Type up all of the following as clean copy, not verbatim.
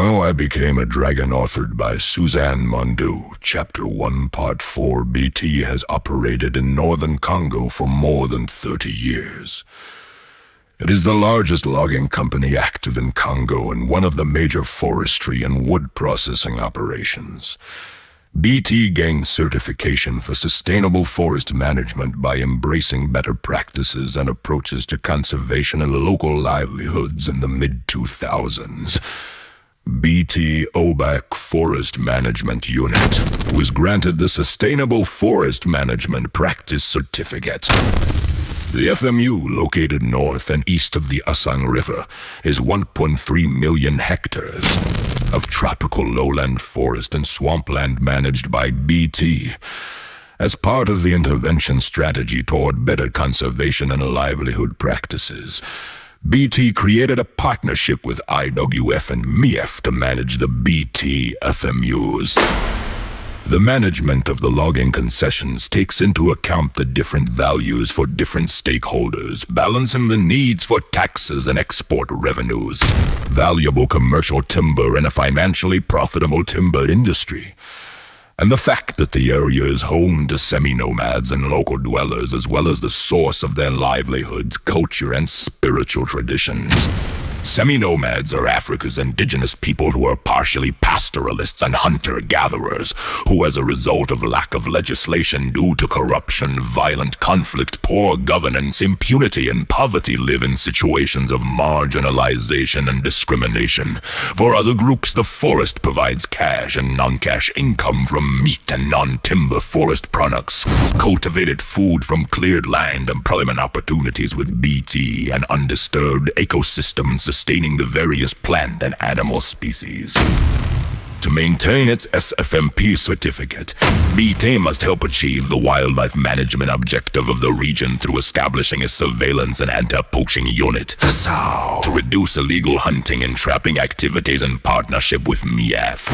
How I Became a Dragon, authored by Suzanne Mondu. Chapter 1, Part 4. BT has operated in northern Congo for more than 30 years. It is the largest logging company active in Congo and one of the major forestry and wood processing operations. BT gained certification for sustainable forest management by embracing better practices and approaches to conservation and local livelihoods in the mid-2000s. BT Obac Forest Management Unit was granted the Sustainable Forest Management Practice Certificate. The FMU, located north and east of the Asang River, is 1.3 million hectares of tropical lowland forest and swampland managed by BT. As part of the intervention strategy toward better conservation and livelihood practices, BT created a partnership with IWF and MEF to manage the BT FMUs. The management of the logging concessions takes into account the different values for different stakeholders, balancing the needs for taxes and export revenues, valuable commercial timber and a financially profitable timber industry, and the fact that the area is home to semi-nomads and local dwellers, as well as the source of their livelihoods, culture, and spiritual traditions. Semi-nomads are Africa's indigenous people who are partially pastoralists and hunter-gatherers, who as a result of lack of legislation due to corruption, violent conflict, poor governance, impunity, and poverty live in situations of marginalization and discrimination. For other groups, the forest provides cash and non-cash income from meat and non-timber forest products, cultivated food from cleared land, employment opportunities with BT, and undisturbed ecosystems sustaining the various plant and animal species. To maintain its SFMP certificate, BT must help achieve the wildlife management objective of the region through establishing a surveillance and anti-poaching unit to reduce illegal hunting and trapping activities in partnership with MEF.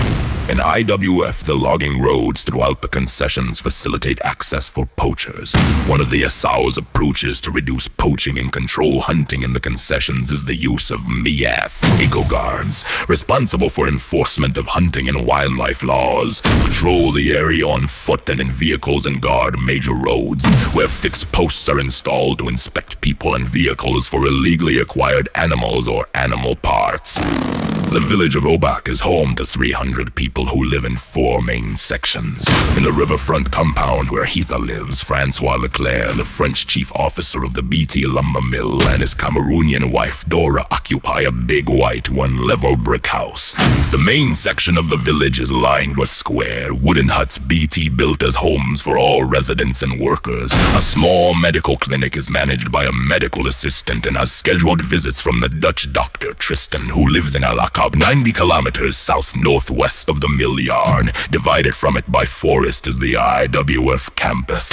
In IWF, the logging roads throughout the concessions facilitate access for poachers. One of the ASAO's approaches to reduce poaching and control hunting in the concessions is the use of MEF Eco Guards, responsible for enforcement of hunting and wildlife laws, patrol the area on foot and in vehicles and guard major roads, where fixed posts are installed to inspect people and vehicles for illegally acquired animals or animal parts. The village of Obac is home to 300 people who live in 4 main sections. In the riverfront compound where Hitha lives, Francois Leclerc, the French chief officer of the BT lumber mill, and his Cameroonian wife Dora occupy a big white one-level brick house. The main section of the village is lined with square wooden huts BT built as homes for all residents and workers. A small medical clinic is managed by a medical assistant and has scheduled visits from the Dutch doctor Tristan, who lives in Alakab, 90 kilometers south-northwest of the mill yard. Divided from it by forest is the IWF campus.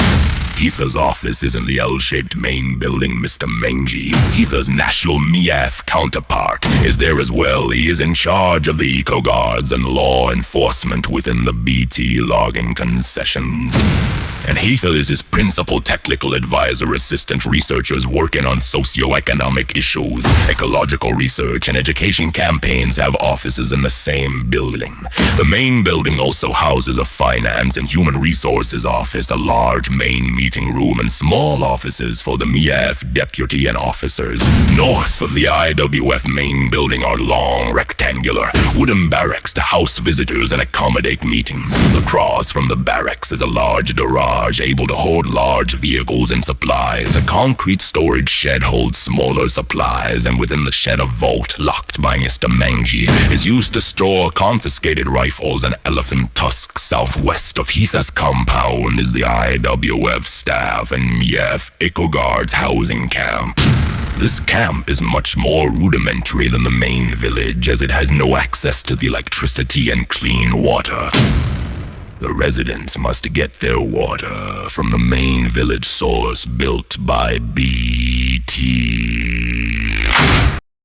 Hitha's office is in the L-shaped main building. Mr. Mengi, Hitha's national MEF counterpart, is there as well. He is in charge of the Eco Guards and law enforcement within the BT logging concessions. And Hitha is his principal technical advisor. Assistant researchers working on socio-economic issues, ecological research, and education campaigns have offices in the same building. The main building also houses a finance and human resources office, a large main meeting room, and small offices for the MEF deputy and officers. North of the IWF main building are long, rectangular, wooden barracks to house visitors and accommodate meetings. Across from the barracks is a large garage able to hold large vehicles and supplies. A concrete storage shed holds smaller supplies, and within the shed a vault locked by Mr. Mengi is used to store confiscated rifles and elephant tusks. Southwest of Hitha's compound is the IWF staff and MEF Eco Guards housing camp. This camp is much more rudimentary than the main village, as it has no access to the electricity and clean water. The residents must get their water from the main village source built by BT.